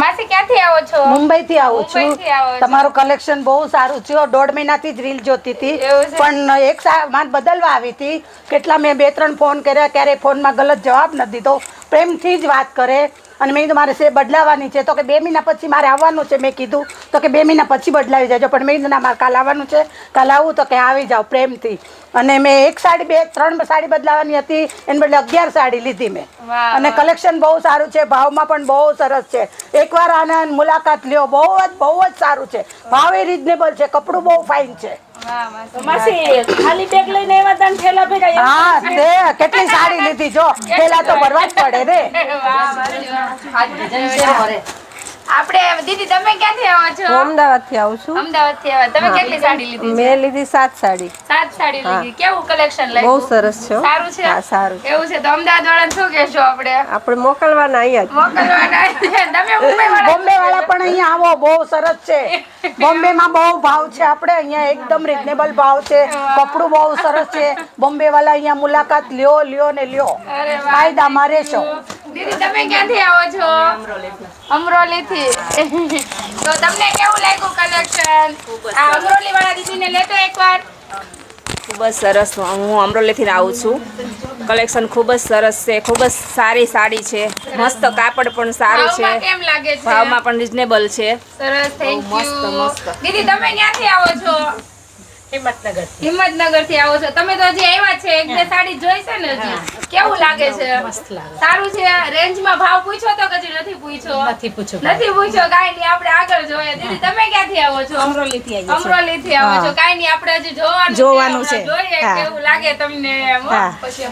માસી ક્યાંથી આવો છો? મુંબઈ થી આવું છું. મુંબઈથી આવો છો. તમારું કલેક્શન બહુ સારું છે. 1.5 મહિનાથી જ રીલ જોતી હતી, એવું છે? પણ એક માર બદલવા આવી હતી. કેટલા મેં 2-3 ફોન કર્યા, ક્યારે ફોનમાં ગલત જવાબ નથી દીધો. પ્રેમથી જ વાત કરે. અને મેં કીધું મારે બદલાવાની છે, તો કે 2 મહિના પછી મારે આવવાનું છે. મેં કીધું તો કે 2 મહિના પછી બદલાવી જાજો. પણ મેં કીધું ના, મારે કાલ આવવાનું છે, કાલ આવું, તો કે આવી જાઓ પ્રેમથી. અને મેં 1 સાડી 3 સાડી બદલાવાની હતી, એને બદલે 11 સાડી લીધી મેં. અને કલેક્શન બહુ સારું છે, ભાવમાં પણ બહુ સરસ છે. એકવાર આના મુલાકાત લ્યો, બહુ જ સારું છે. ભાવે રીઝનેબલ છે, કપડું બહુ ફાઇન છે. માસી ખાલી બેગ લઈને આવ્યા તા ને થેલા ભેગા? હા, તે કેટલી સાડી લીધી, જો થેલા તો ભરવા જ પડે ને. આપણે દીદી તમે ક્યાંથી આવો છો? અમદાવાદ થી આવું છું. અમદાવાદ થી આવ્યા. તમે કેટલી સાડી લીધી? મેં લીધી 7 સાડી. 7 સાડી લીધી. કેવું કલેક્શન બહુ લાગ્યું? સરસ છે. સારું છે. હા, સારું. એવું છે તો અમદાવાદ વાળાને શું કહેશો આપણે? આપણે મોકલવાના અહીંયા જ. મોકલવાના તમે મુંબઈ વાળા? બોમ્બે વાળા પણ અહીંયા આવો, બહુ સરસ છે. બોમ્બે માં બહુ ભાવ છે, આપણે અહીંયા એકદમ રીઝનેબલ ભાવ છે. કપડું બહુ સરસ છે. બોમ્બે વાળા અહીંયા મુલાકાત લ્યો ને લ્યો, ફાયદામાં રહેશો. દીદી તમે ક્યાંથી આવો છો? અમરોલી થી. તો તમને કેવું લાગ્યું કલેક્શન? આ અમરોલી વાળા દીદીને લેતો એકવાર. ખૂબ જ સરસ. હું અમરોલીથી આવું છું. કલેક્શન ખૂબ જ સરસ છે, ખૂબ જ સારી સાડી છે. મસ્ત કાપડ પણ સારું છે, ભાવમાં કેમ લાગે છે? ભાવમાં પણ રીઝનેબલ છે. સરસ, થેન્ક મસ્ત, યુ. મસ્ત. દીદી તમે ક્યાંથી આવો છો? હિંમતનગર થી આવો છો. તમે તો હજી આવ્યા છે, 1-2 સાડી જોઈ છે ને હજી. કેવું લાગે છે? સારું છે. રેન્જ માં ભાવ પૂછો તો કદી નથી પૂછ્યો? નથી પૂછ્યો. કાઈ નહીં, આપણે આગળ જોઈએ. દીદી તમે ક્યાંથી આવો છો? અમરોલી થી આવી અમરોલી થી આવો છો. કાઈ નહીં, આપણે હજી જોવાનું છે. જોઈએ કેવું લાગે તમને એમ. પછી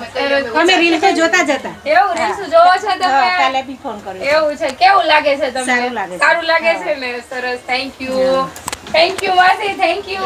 અમે રીલ તો જોતા જતા. એવું રીલ્સ જોવો છો તમે? કાલે બી ફોન કર્યો. એવું છે. કેવું લાગે છે તમને? સારું લાગે છે. સારું લાગે છે ને? સરસ, થેન્ક યુ. થેન્ક યુ માસી, થેન્ક યુ.